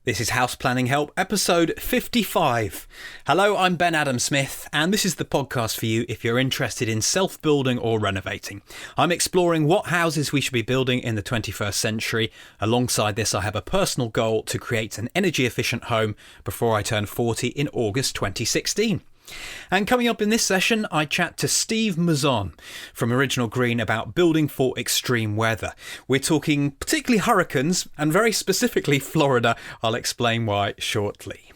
This is House Planning Help, episode 55. Hello, I'm Ben Adam Smith, and this is the podcast for you if you're interested in self-building or renovating. I'm exploring what houses we should be building in the 21st century. Alongside this, I have a personal goal to create an energy-efficient home before I turn 40 in August 2016. And coming up in this session, I chat to Steve Mouzon from Original Green about building for extreme weather. We're talking particularly hurricanes and very specifically Florida. I'll explain why shortly.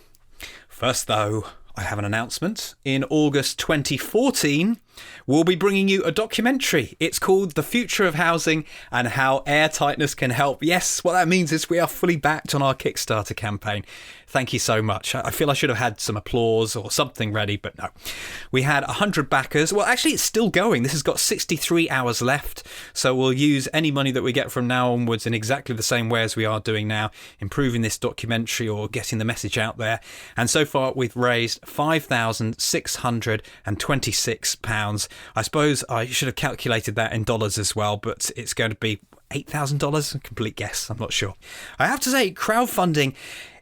First though, I have an announcement. In August 2014, we'll be bringing you a documentary. It's called The Future of Housing and How Airtightness Can Help. Yes, what that means is we are fully backed on our Kickstarter campaign. Thank you so much. I feel I should have had some applause or something ready, but no. We had 100 backers. Well, actually, it's still going. This has got 63 hours left, so we'll use any money that we get from now onwards in exactly the same way as we are doing now, improving this documentary or getting the message out there. And so far, we've raised £5,626. I suppose I should have calculated that in dollars as well, but it's going to be $8,000? Complete guess. I'm not sure. I have to say, crowdfunding,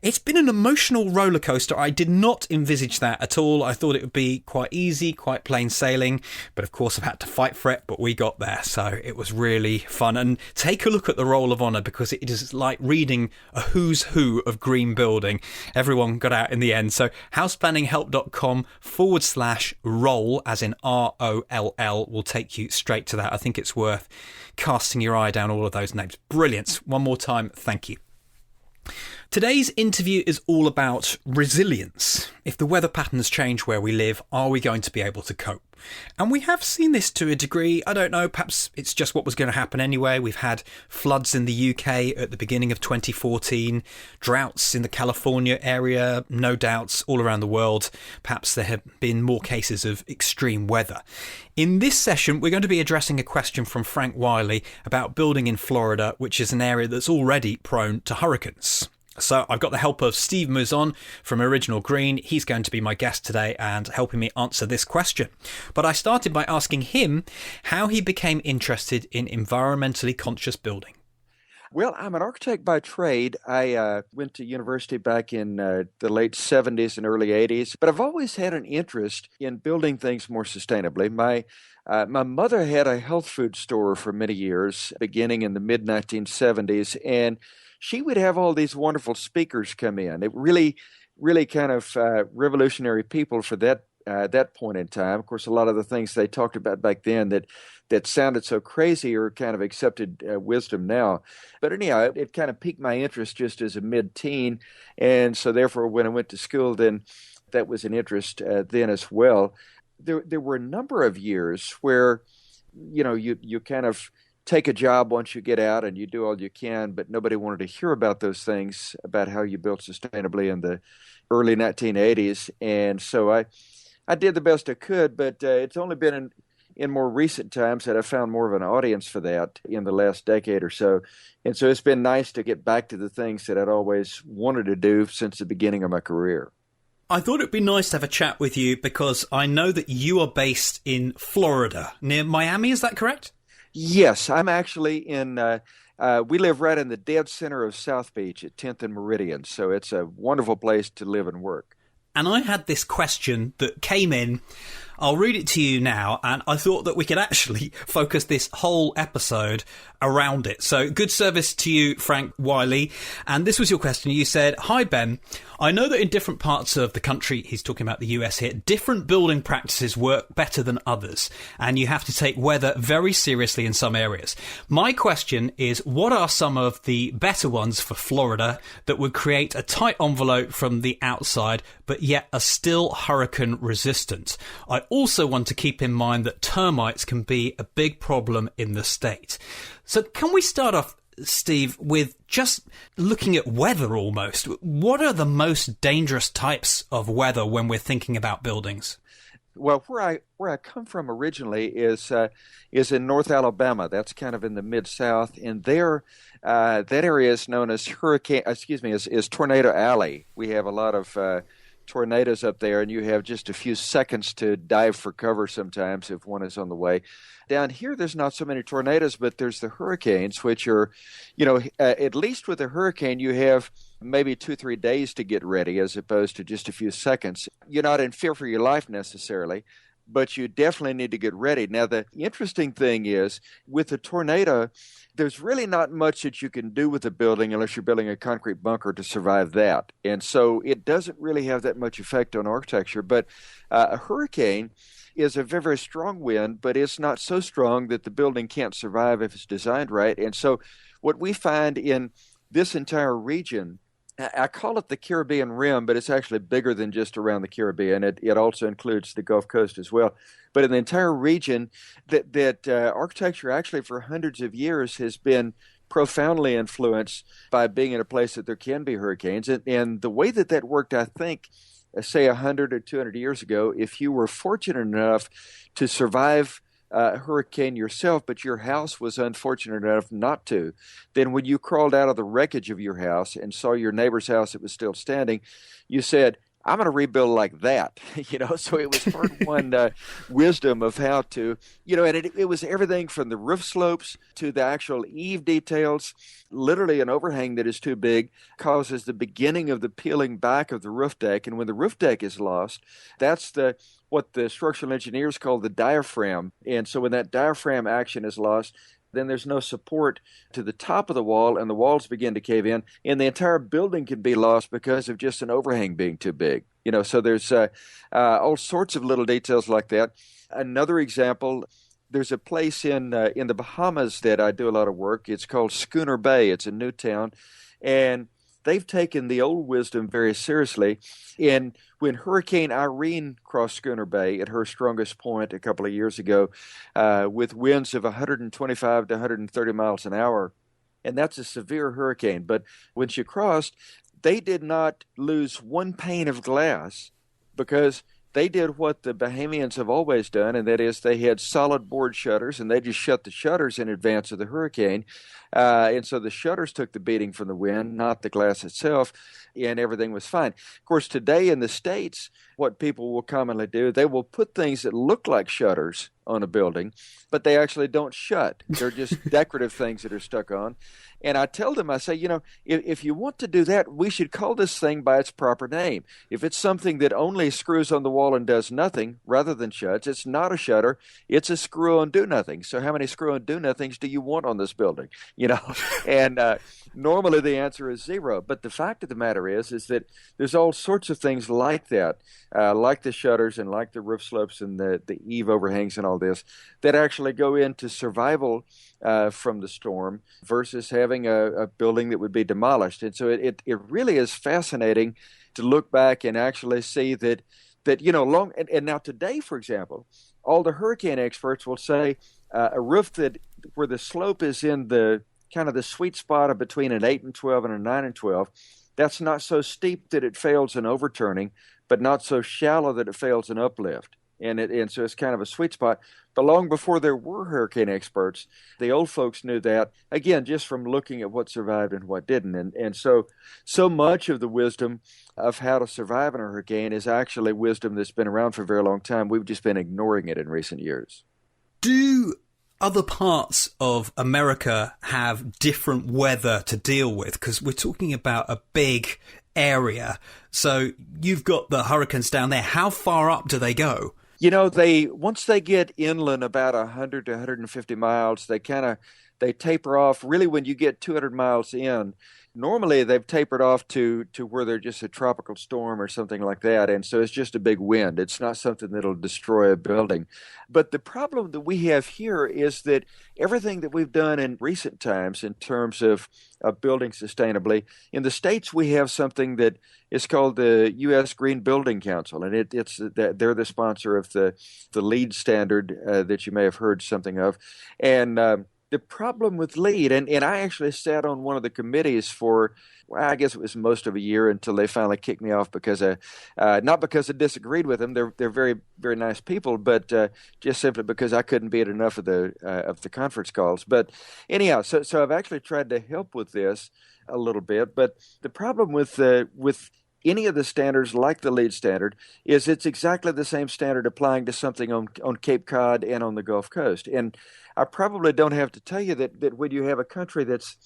it's been an emotional roller coaster. I did not envisage that at all. I thought it would be quite easy, quite plain sailing, but of course I've had to fight for it, but we got there. So it was really fun. And take a look at the Roll of Honour, because it is like reading a who's who of green building. Everyone got out in the end. So houseplanninghelp.com/roll, as in ROLL, will take you straight to that. I think it's worth casting your eye down all of those names. Brilliant. One more time, thank you. Today's interview is all about resilience. If the weather patterns change where we live, are we going to be able to cope? And we have seen this to a degree. I don't know, perhaps it's just what was going to happen anyway. We've had floods in the UK at the beginning of 2014, droughts in the California area, no doubts all around the world. Perhaps there have been more cases of extreme weather. In this session, we're going to be addressing a question from Frank Wiley about building in Florida, which is an area that's already prone to hurricanes. So I've got the help of Steve Mouzon from Original Green. He's going to be my guest today and helping me answer this question. But I started by asking him how he became interested in environmentally conscious building. Well, I'm an architect by trade. I went to university back in the late 70s and early 80s, but I've always had an interest in building things more sustainably. My mother had a health food store for many years, beginning in the mid-1970s, and she would have all these wonderful speakers come in. It really kind of revolutionary people for that point in time. Of course, a lot of the things they talked about back then that sounded so crazy are kind of accepted wisdom now. But anyhow, it kind of piqued my interest just as a mid-teen. And so therefore, when I went to school, then that was an interest then as well. There were a number of years where, you kind of take a job once you get out and you do all you can, but nobody wanted to hear about those things, about how you built sustainably in the early 1980s. And so I did the best I could, but it's only been in more recent times that I found more of an audience for that in the last decade or so. And so it's been nice to get back to the things that I'd always wanted to do since the beginning of my career. I thought it'd be nice to have a chat with you because I know that you are based in Florida, near Miami, is that correct? Yes, I'm actually in, we live right in the dead center of South Beach at 10th and Meridian, so it's a wonderful place to live and work. And I had this question that came in. I'll read it to you now, and I thought that we could actually focus this whole episode around it. So good service to you, Frank Wiley. And this was your question. You said, "Hi, Ben. I know that in different parts of the country," he's talking about the US here, "different building practices work better than others, and you have to take weather very seriously in some areas. My question is, what are some of the better ones for Florida that would create a tight envelope from the outside, but yet are still hurricane resistant? I also want to keep in mind that termites can be a big problem in the state." So can we start off, Steve, with just looking at weather almost? What are the most dangerous types of weather when we're thinking about buildings? Well, where I come from originally is in North Alabama. That's kind of in the mid-South, and there that area is known as is Tornado Alley. We have a lot of tornadoes up there, and you have just a few seconds to dive for cover sometimes if one is on the way. Down here, there's not so many tornadoes, but there's the hurricanes, which are, at least with a hurricane, you have maybe 2-3 days to get ready as opposed to just a few seconds. You're not in fear for your life necessarily, but you definitely need to get ready. Now, the interesting thing is with a tornado, there's really not much that you can do with a building unless you're building a concrete bunker to survive that. And so it doesn't really have that much effect on architecture. But a hurricane is a very, very strong wind, but it's not so strong that the building can't survive if it's designed right. And so what we find in this entire region, I call it the Caribbean Rim, but it's actually bigger than just around the Caribbean. It also includes the Gulf Coast as well. But in the entire region, that architecture actually for hundreds of years has been profoundly influenced by being in a place that there can be hurricanes. And the way that worked, I think, say 100 or 200 years ago, if you were fortunate enough to survive a hurricane yourself, but your house was unfortunate enough not to, then when you crawled out of the wreckage of your house and saw your neighbor's house that was still standing, you said, I'm going to rebuild like that, so it was hard-won wisdom of how to, and it was everything from the roof slopes to the actual eave details. Literally an overhang that is too big causes the beginning of the peeling back of the roof deck. And when the roof deck is lost, that's what the structural engineers call the diaphragm. And so when that diaphragm action is lost, then there's no support to the top of the wall, and the walls begin to cave in, and the entire building can be lost because of just an overhang being too big. So there's all sorts of little details like that. Another example, there's a place in the Bahamas that I do a lot of work. It's called Schooner Bay. It's a new town, and they've taken the old wisdom very seriously. And when Hurricane Irene crossed Schooner Bay at her strongest point a couple of years ago, with winds of 125 to 130 miles an hour, and that's a severe hurricane. But when she crossed, they did not lose one pane of glass because they did what the Bahamians have always done, and that is they had solid board shutters, and they just shut the shutters in advance of the hurricane. And so the shutters took the beating from the wind, not the glass itself, and everything was fine. Of course, today in the States, what people will commonly do, they will put things that look like shutters on a building, but they actually don't shut. They're just decorative things that are stuck on. And I tell them, I say, if you want to do that, we should call this thing by its proper name. If it's something that only screws on the wall and does nothing rather than shuts, it's not a shutter, it's a screw on do nothing. So how many screw on do nothings do you want on this building? And normally the answer is zero. But the fact of the matter is that there's all sorts of things like that, like the shutters and like the roof slopes and the eave overhangs and all this, that actually go into survival from the storm versus having a building that would be demolished. And so it really is fascinating to look back and actually see that and now today, for example, all the hurricane experts will say a roof where the slope is in the kind of the sweet spot of between an 8 and 12 and a 9 and 12, that's not so steep that it fails in overturning, but not so shallow that it fails in uplift. And so it's kind of a sweet spot. But long before there were hurricane experts, the old folks knew that, again, just from looking at what survived and what didn't. And so much of the wisdom of how to survive in a hurricane is actually wisdom that's been around for a very long time. We've just been ignoring it in recent years. Do other parts of America have different weather to deal with? Because we're talking about a big area. So you've got the hurricanes down there. How far up do they go? Once they get inland about 100 to 150 miles, they taper off. Really, when you get 200 miles in, normally they've tapered off to where they're just a tropical storm or something like that. And so it's just a big wind. It's not something that'll destroy a building. But the problem that we have here is that everything that we've done in recent times in terms of building sustainably, in the States we have something that is called the U.S. Green Building Council. And they're the sponsor of the LEED standard that you may have heard something of. And the problem with LEED, and I actually sat on one of the committees for, I guess it was most of a year until they finally kicked me off because not because I disagreed with them. They're very, very nice people, but just simply because I couldn't be at enough of the conference calls. But anyhow, so I've actually tried to help with this a little bit. But the problem with any of the standards like the LEED standard is it's exactly the same standard applying to something on Cape Cod and on the Gulf Coast. And I probably don't have to tell you that when you have a country that's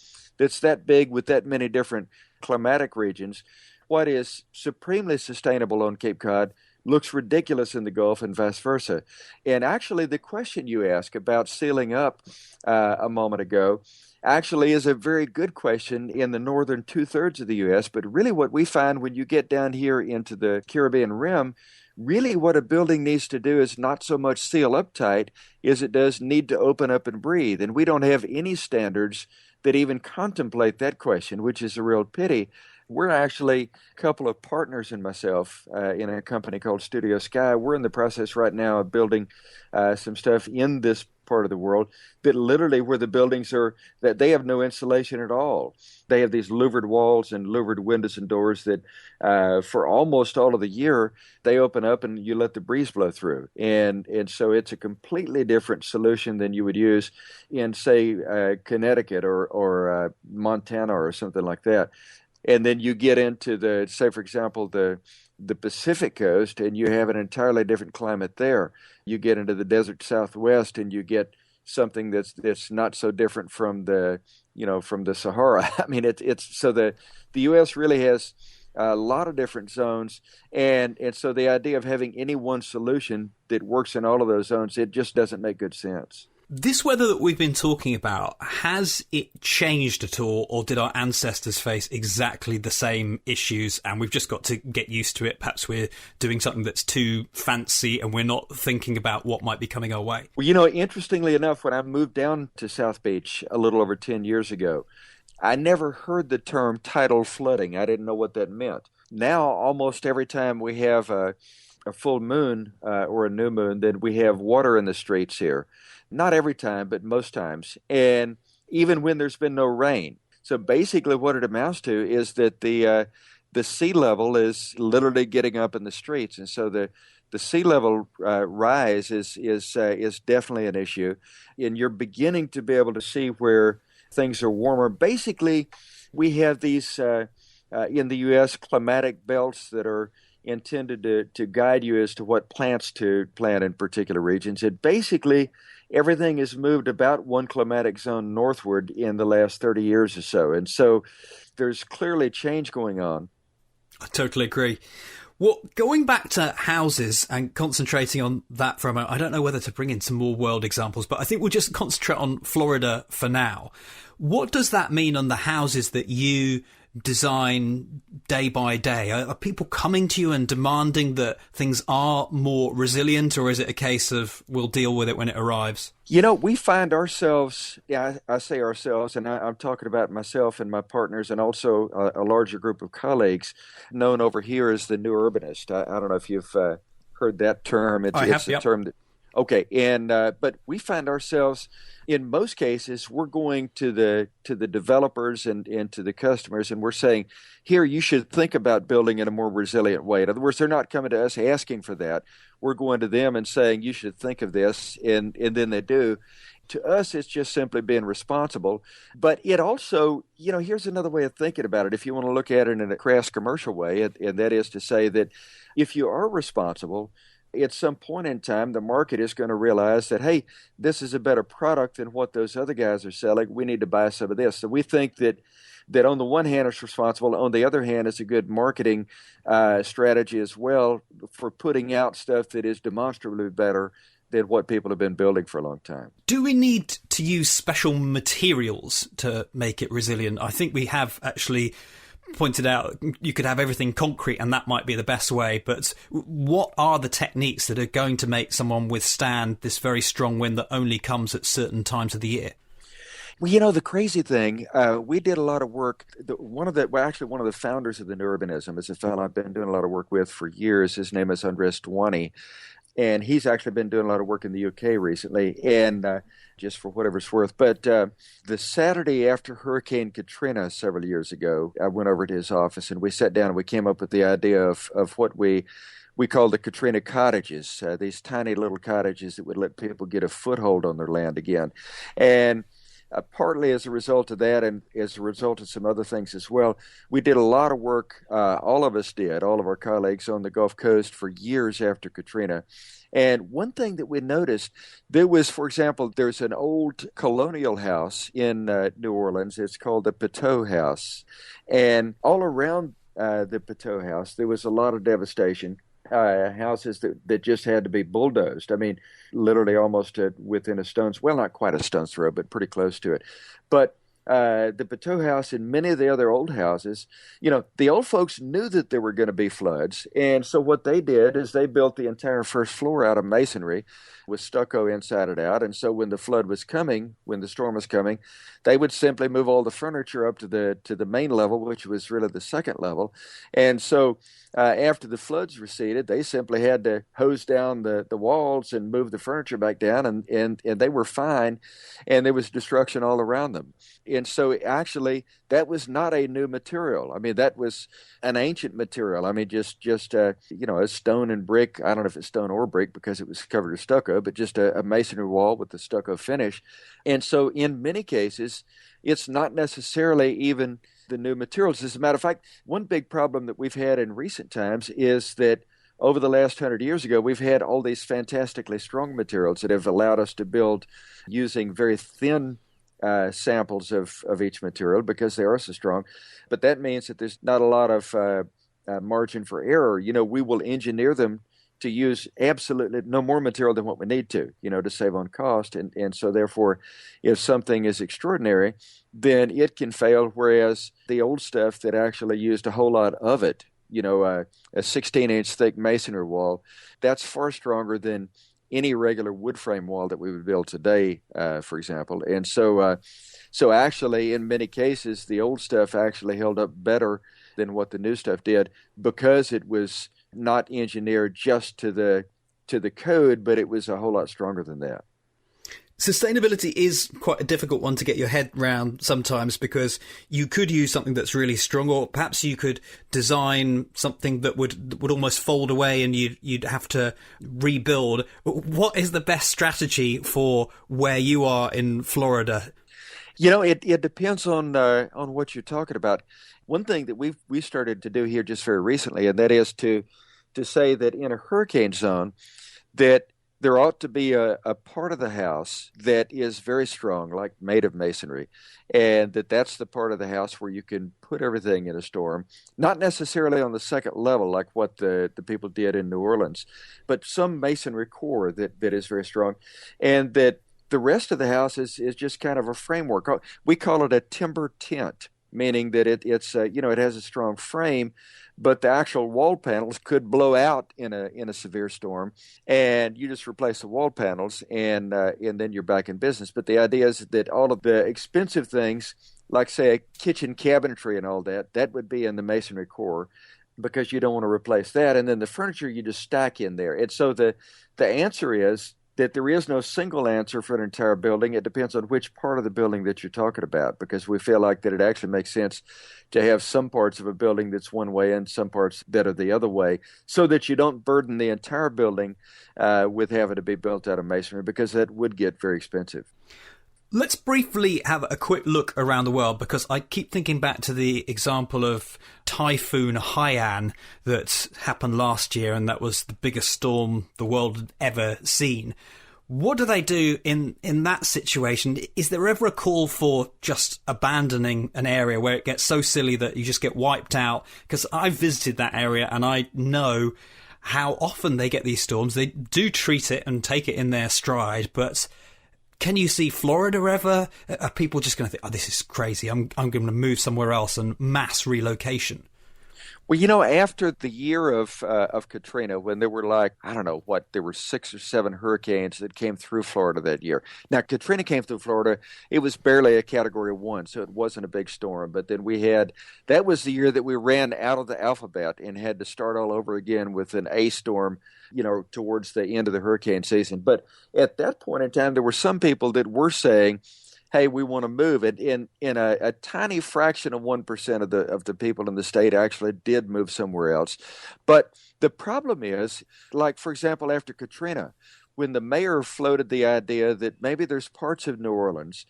that big with that many different climatic regions, what is supremely sustainable on Cape Cod looks ridiculous in the Gulf and vice versa. And actually, the question you asked about sealing up a moment ago actually is a very good question in the northern two-thirds of the U.S. But really what we find when you get down here into the Caribbean Rim, really what a building needs to do is not so much seal up tight as it does need to open up and breathe. And we don't have any standards that even contemplate that question, which is a real pity. We're actually a couple of partners and myself in a company called Studio Sky. We're in the process right now of building some stuff in this part of the world that literally where the buildings are, that they have no insulation at all. They have these louvered walls and louvered windows and doors that for almost all of the year, they open up and you let the breeze blow through. And so it's a completely different solution than you would use in, say, Connecticut or Montana or something like that. And then you get into the, say, for example, the Pacific coast, and you have an entirely different climate there. You get into the desert Southwest, and you get something that's not so different from the, from the Sahara. I mean, it's so the U.S. really has a lot of different zones, and so the idea of having any one solution that works in all of those zones, it just doesn't make good sense. This weather that we've been talking about, has it changed at all, or did our ancestors face exactly the same issues and we've just got to get used to it? Perhaps we're doing something that's too fancy and we're not thinking about what might be coming our way. Well, interestingly enough, when I moved down to South Beach a little over 10 years ago, I never heard the term tidal flooding. I didn't know what that meant. Now, almost every time we have a full moon or a new moon, then we have water in the streets here. Not every time, but most times. And even when there's been no rain. So basically what it amounts to is that the sea level is literally getting up in the streets. And so the sea level rise is definitely an issue. And you're beginning to be able to see where things are warmer. Basically, we have these, in the U.S., climatic belts that are intended to guide you as to what plants to plant in particular regions. And basically, everything has moved about one climatic zone northward in the last 30 years or so. And so there's clearly change going on. I totally agree. Well, going back to houses and concentrating on that for a moment, I don't know whether to bring in some more world examples, but I think we'll just concentrate on Florida for now. What does that mean on the houses that you design day by day? Are people coming to you and demanding that things are more resilient, or is it a case of we'll deal with it when it arrives? We find ourselves, I say ourselves, and I'm talking about myself and my partners and also a larger group of colleagues known over here as the new urbanist. I don't know if you've heard that term. It's a term that, okay. And, but we find ourselves, in most cases, we're going to the developers and to the customers, and we're saying, here, you should think about building in a more resilient way. In other words, they're not coming to us asking for that. We're going to them and saying, you should think of this, and then they do. To us, it's just simply being responsible. But it also, here's another way of thinking about it, if you want to look at it in a crass commercial way, and that is to say that if you are responsible, at some point in time, the market is going to realize that, hey, this is a better product than what those other guys are selling. We need to buy some of this. So we think that on the one hand, it's responsible. On the other hand, it's a good marketing strategy as well for putting out stuff that is demonstrably better than what people have been building for a long time. Do we need to use special materials to make it resilient? I think we have actually pointed out you could have everything concrete and that might be the best way, but what are the techniques that are going to make someone withstand this very strong wind that only comes at certain times of the year? Well, the crazy thing, we did a lot of work. One of the founders of the New Urbanism is a fellow I've been doing a lot of work with for years. His name is Andres Duani, and he's actually been doing a lot of work in the UK recently, and just for whatever it's worth. But the Saturday after Hurricane Katrina several years ago, I went over to his office, and we sat down and we came up with the idea of what we call the Katrina cottages, these tiny little cottages that would let people get a foothold on their land again. And partly as a result of that and as a result of some other things as well, we did a lot of work, all of us did, all of our colleagues on the Gulf Coast for years after Katrina. And one thing that we noticed, there was, for example, there's an old colonial house in New Orleans. It's called the Peteau House. And all around the Peteau House, there was a lot of devastation. Houses that just had to be bulldozed. I mean, literally almost within a stone's, well, not quite a stone's throw, but pretty close to it. But the Peteau House and many of the other old houses, the old folks knew that there were going to be floods. And so what they did is they built the entire first floor out of masonry with stucco inside and out. And so when the flood was coming, when the storm was coming, they would simply move all the furniture up to the main level, which was really the second level. And so after the floods receded, they simply had to hose down the walls and move the furniture back down, and they were fine, and there was destruction all around them. And so actually, that was not a new material. I mean, that was an ancient material. I mean, just a stone and brick. I don't know if it's stone or brick because it was covered with stucco, but just a masonry wall with the stucco finish. And so in many cases, it's not necessarily even the new materials. As a matter of fact, one big problem that we've had in recent times is that over the last 100 years ago, we've had all these fantastically strong materials that have allowed us to build using very thin samples of each material because they are so strong. But that means that there's not a lot of margin for error. We will engineer them to use absolutely no more material than what we need to save on cost. And so therefore, if something is extraordinary, then it can fail, whereas the old stuff that actually used a whole lot of it, a 16-inch thick masonry wall, that's far stronger than any regular wood frame wall that we would build today, for example. And so actually, in many cases, the old stuff actually held up better than what the new stuff did because it was not engineered just to the code, but it was a whole lot stronger than that. Sustainability is quite a difficult one to get your head around sometimes because you could use something that's really strong, or perhaps you could design something that would almost fold away and you'd have to rebuild. What is the best strategy for where you are in Florida? It depends on what you're talking about. One thing that we started to do here just very recently, and that is to say that in a hurricane zone, that there ought to be a part of the house that is very strong, like made of masonry, and that's the part of the house where you can put everything in a storm, not necessarily on the second level like what the people did in New Orleans, but some masonry core that is very strong, and that the rest of the house is just kind of a framework. We call it a timber tent, meaning that it has a strong frame, but the actual wall panels could blow out in a severe storm, and you just replace the wall panels, and then you're back in business. But the idea is that all of the expensive things, like say a kitchen cabinetry and all that would be in the masonry core, because you don't want to replace that, and then the furniture you just stack in there. And so the answer is that there is no single answer for an entire building. It depends on which part of the building that you're talking about, because we feel like that it actually makes sense to have some parts of a building that's one way and some parts that are the other way, so that you don't burden the entire building with having to be built out of masonry, because that would get very expensive. Let's briefly have a quick look around the world, because I keep thinking back to the example of Typhoon Haiyan that happened last year, and that was the biggest storm the world had ever seen. What do they do in that situation? Is there ever a call for just abandoning an area where it gets so silly that you just get wiped out? Because I've visited that area and I know how often they get these storms. They do treat it and take it in their stride, but can you see Florida ever? Are people just going to think, oh, this is crazy, I'm going to move somewhere else, and mass relocation? Well, after the year of Katrina, when there were there were 6 or 7 hurricanes that came through Florida that year. Now, Katrina came through Florida. It was barely a Category 1, so it wasn't a big storm. But then that was the year that we ran out of the alphabet and had to start all over again with an A storm, towards the end of the hurricane season. But at that point in time, there were some people that were saying, hey, we want to move. And in a tiny fraction of 1% of the people in the state actually did move somewhere else. But the problem is, like, for example, after Katrina, when the mayor floated the idea that maybe there's parts of New Orleans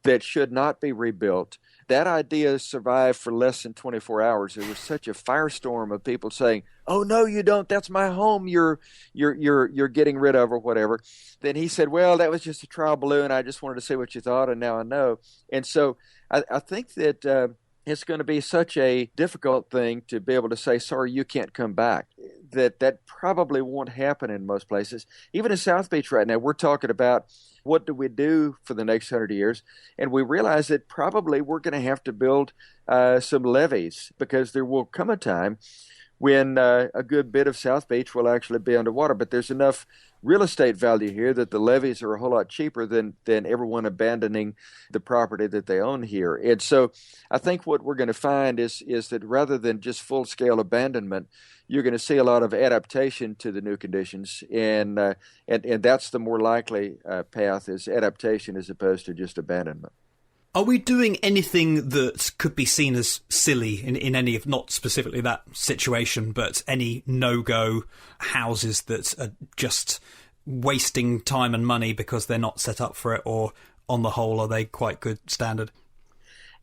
that should not be rebuilt. That idea survived for less than 24 hours. There was such a firestorm of people saying, "Oh no, you don't. That's my home. You're getting rid of or whatever." Then he said, "Well, that was just a trial balloon. I just wanted to see what you thought, and now I know." And so I think that it's going to be such a difficult thing to be able to say, "Sorry, you can't come back." That probably won't happen in most places. Even in South Beach right now, we're talking about what do we do for the next 100 years, and we realize that probably we're going to have to build some levees, because there will come a time when a good bit of South Beach will actually be underwater. But there's enough real estate value here that the levees are a whole lot cheaper than everyone abandoning the property that they own here. And so I think what we're going to find is that rather than just full-scale abandonment, you're going to see a lot of adaptation to the new conditions, and that's the more likely path, is adaptation as opposed to just abandonment. Are we doing anything that could be seen as silly in any of, not specifically that situation, but any no-go houses that are just wasting time and money because they're not set up for it, or on the whole, are they quite good standard?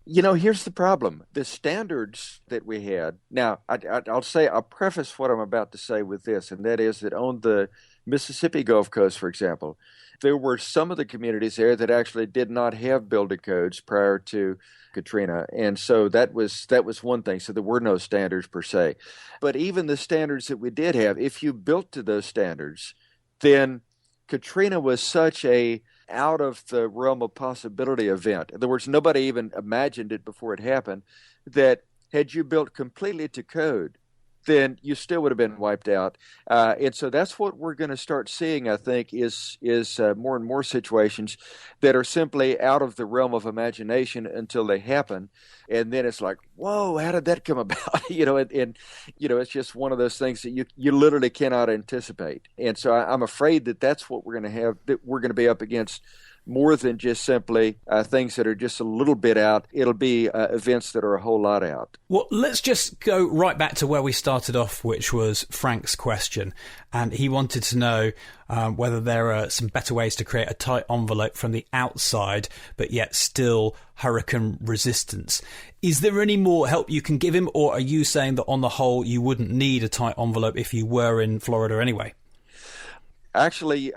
Here's the problem. The standards that we had. Now, I'll preface what I'm about to say with this, and that is that on the Mississippi Gulf Coast, for example, there were some of the communities there that actually did not have building codes prior to Katrina. And so that was one thing. So there were no standards per se. But even the standards that we did have, if you built to those standards, then Katrina was such a out of the realm of possibility event. In other words, nobody even imagined it before it happened, that had you built completely to code, then you still would have been wiped out. And so that's what we're going to start seeing, I think, is more and more situations that are simply out of the realm of imagination until they happen. And then it's like, whoa, how did that come about? And it's just one of those things that you literally cannot anticipate. And so I'm afraid that that's what we're going to have, that we're going to be up against more than just simply things that are just a little bit out. It'll be events that are a whole lot out. Well, let's just go right back to where we started off, which was Frank's question. And he wanted to know whether there are some better ways to create a tight envelope from the outside, but yet still hurricane resistance. Is there any more help you can give him, or are you saying that on the whole you wouldn't need a tight envelope if you were in Florida anyway? Actually,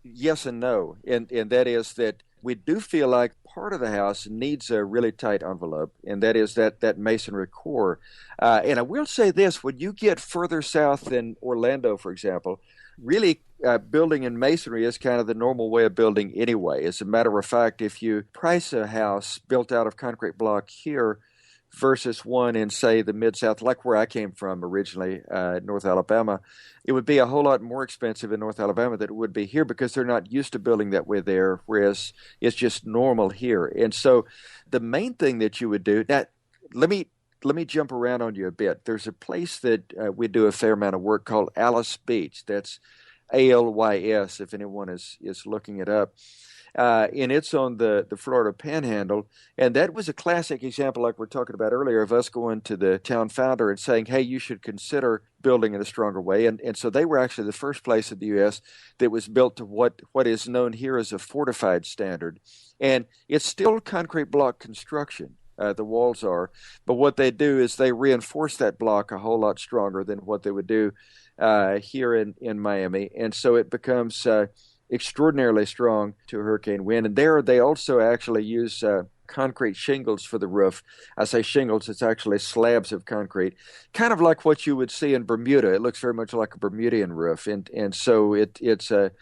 yes and no, and that is that we do feel like part of the house needs a really tight envelope, and that is that masonry core. And I will say this, when you get further south than Orlando, for example, really building in masonry is kind of the normal way of building anyway. As a matter of fact, if you price a house built out of concrete block here versus one in, say, the Mid-South, like where I came from originally, North Alabama, it would be a whole lot more expensive in North Alabama than it would be here, because they're not used to building that way there, whereas it's just normal here. And so the main thing that you would do, now let me jump around on you a bit. There's a place that we do a fair amount of work called Alice Beach. That's ALYS, if anyone is looking it up. And it's on the Florida Panhandle. And that was a classic example, like we're talking about earlier, of us going to the town founder and saying, hey, you should consider building in a stronger way. And so they were actually the first place in the U.S. that was built to what is known here as a fortified standard. And it's still concrete block construction. The walls are. But what they do is they reinforce that block a whole lot stronger than what they would do here in Miami. And so it becomes extraordinarily strong to hurricane wind. And there they also actually use concrete shingles for the roof. I say shingles, it's actually slabs of concrete, kind of like what you would see in Bermuda. It looks very much like a Bermudian roof. And so it's an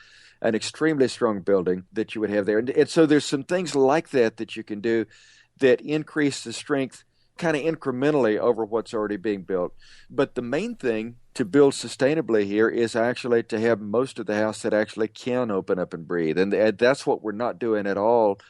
extremely strong building that you would have there. And so there's some things like that you can do that increase the strength kind of incrementally over what's already being built. But the main thing to build sustainably here is actually to have most of the house that actually can open up and breathe. And that's what we're not doing at all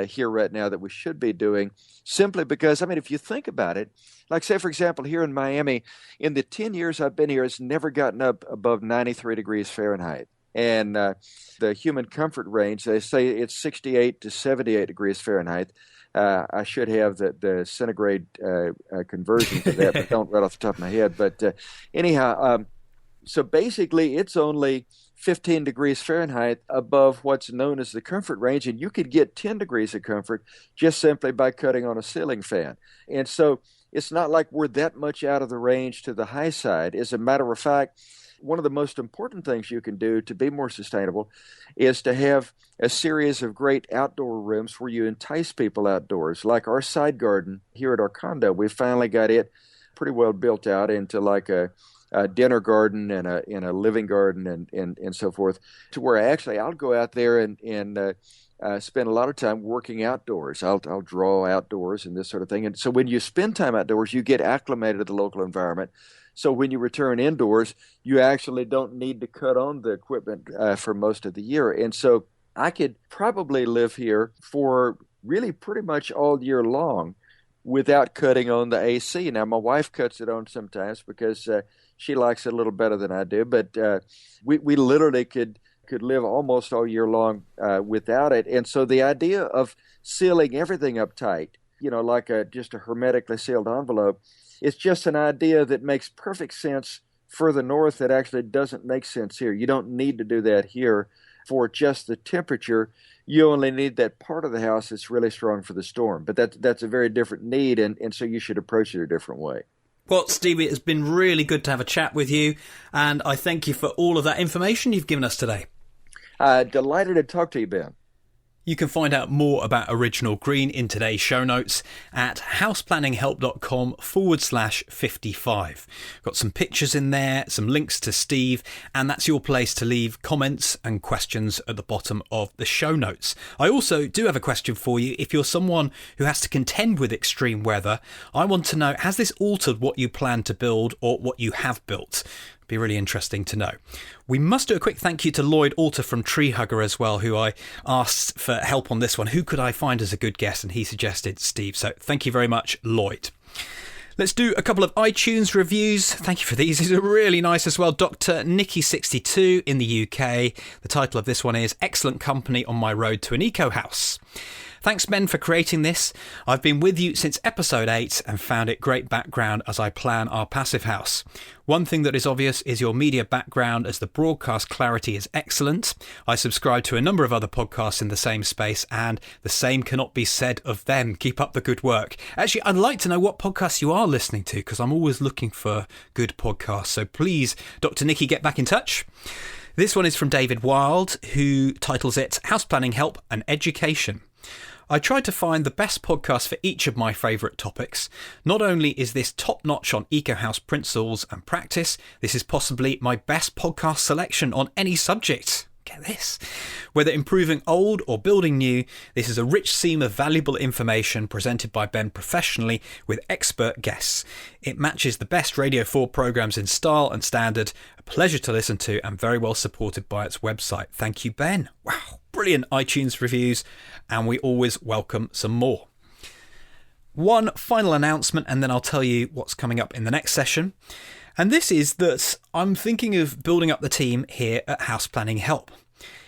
here right now that we should be doing, simply because, I mean, if you think about it, like say, for example, here in Miami, in the 10 years I've been here, it's never gotten up above 93 degrees Fahrenheit. And the human comfort range, they say it's 68 to 78 degrees Fahrenheit. I should have the centigrade conversion to that, but don't right off the top of my head. But anyhow, so basically it's only 15 degrees Fahrenheit above what's known as the comfort range, and you could get 10 degrees of comfort just simply by cutting on a ceiling fan. And so it's not like we're that much out of the range to the high side. As a matter of fact, one of the most important things you can do to be more sustainable is to have a series of great outdoor rooms where you entice people outdoors. Like our side garden here at our condo, we finally got it pretty well built out into like a dinner garden and a living garden and so forth, to where I'll go out there and spend a lot of time working outdoors. I'll draw outdoors and this sort of thing. And so when you spend time outdoors, you get acclimated to the local environment. So when you return indoors, you actually don't need to cut on the equipment for most of the year. And so I could probably live here for really pretty much all year long without cutting on the AC. Now, my wife cuts it on sometimes because she likes it a little better than I do, but we literally could live almost all year long without it. And so the idea of sealing everything up tight, like just a hermetically sealed envelope, it's just an idea that makes perfect sense further north that actually doesn't make sense here. You don't need to do that here for just the temperature. You only need that part of the house that's really strong for the storm. But that's a very different need, and so you should approach it a different way. Well, Stevie, it has been really good to have a chat with you, and I thank you for all of that information you've given us today. Delighted to talk to you, Ben. You can find out more about Original Green in today's show notes at houseplanninghelp.com/55. Got some pictures in there, some links to Steve, and that's your place to leave comments and questions at the bottom of the show notes. I also do have a question for you. If you're someone who has to contend with extreme weather, I want to know, has this altered what you plan to build or what you have built? Be really interesting to know. We must do a quick thank you to Lloyd Alter from Tree Hugger as well, who I asked for help on this one. Who could I find as a good guest? And he suggested Steve. So thank you very much, Lloyd. Let's do a couple of iTunes reviews. Thank you for these. These are really nice as well. Dr. Nikki62 in the UK. The title of this one is Excellent Company on My Road to an Eco House. Thanks, Ben, for creating this. I've been with you since episode 8 and found it great background as I plan our passive house. One thing that is obvious is your media background, as the broadcast clarity is excellent. I subscribe to a number of other podcasts in the same space, and the same cannot be said of them. Keep up the good work. Actually, I'd like to know what podcasts you are listening to, because I'm always looking for good podcasts. So please, Dr. Nikki, get back in touch. This one is from David Wild, who titles it House Planning Help and Education. I tried to find the best podcast for each of my favourite topics. Not only is this top-notch on eco-house principles and practice, this is possibly my best podcast selection on any subject. Get this. Whether improving old or building new, this is a rich seam of valuable information presented by Ben professionally with expert guests. It matches the best Radio 4 programmes in style and standard. A pleasure to listen to and very well supported by its website. Thank you, Ben. Wow, brilliant iTunes reviews, and we always welcome some more. One final announcement, and then I'll tell you what's coming up in the next session. And this is that I'm thinking of building up the team here at House Planning Help.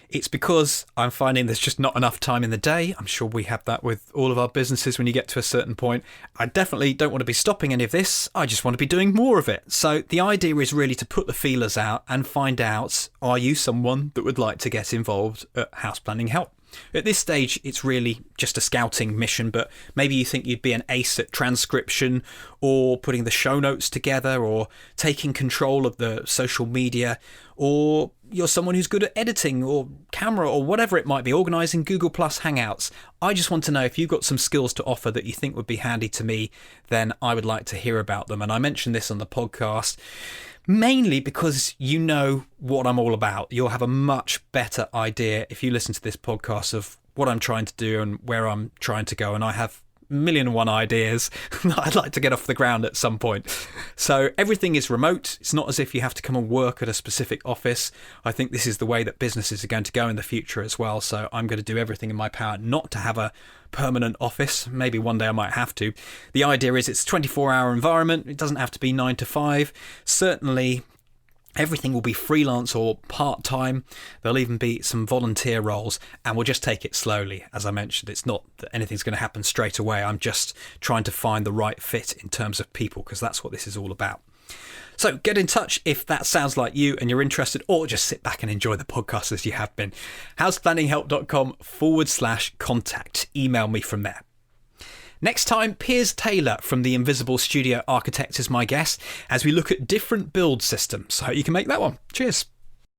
It's because I'm finding there's just not enough time in the day. I'm sure we have that with all of our businesses when you get to a certain point. I definitely don't want to be stopping any of this. I just want to be doing more of it. So the idea is really to put the feelers out and find out, are you someone that would like to get involved at House Planning Help? At this stage, it's really just a scouting mission, but maybe you think you'd be an ace at transcription or putting the show notes together or taking control of the social media, or you're someone who's good at editing or camera or whatever it might be, organising Google Plus Hangouts. I just want to know if you've got some skills to offer that you think would be handy to me, then I would like to hear about them. And I mentioned this on the podcast mainly because you know what I'm all about. You'll have a much better idea if you listen to this podcast of what I'm trying to do and where I'm trying to go. And I have 1,000,001 ideas that I'd like to get off the ground at some point. So everything is remote. It's not as if you have to come and work at a specific office. I think this is the way that businesses are going to go in the future as well. So I'm going to do everything in my power not to have a permanent office. Maybe one day I might have to. The idea is it's a 24-hour environment. It doesn't have to be 9 to 5. Certainly everything will be freelance or part-time. There'll even be some volunteer roles, and we'll just take it slowly. As I mentioned, it's not that anything's going to happen straight away. I'm just trying to find the right fit in terms of people, because that's what this is all about. So get in touch if that sounds like you and you're interested, or just sit back and enjoy the podcast as you have been. houseplanninghelp.com/contact. Email me from there. Next time, Piers Taylor from the Invisible Studio Architects is my guest as we look at different build systems. So I hope you can make that one. Cheers.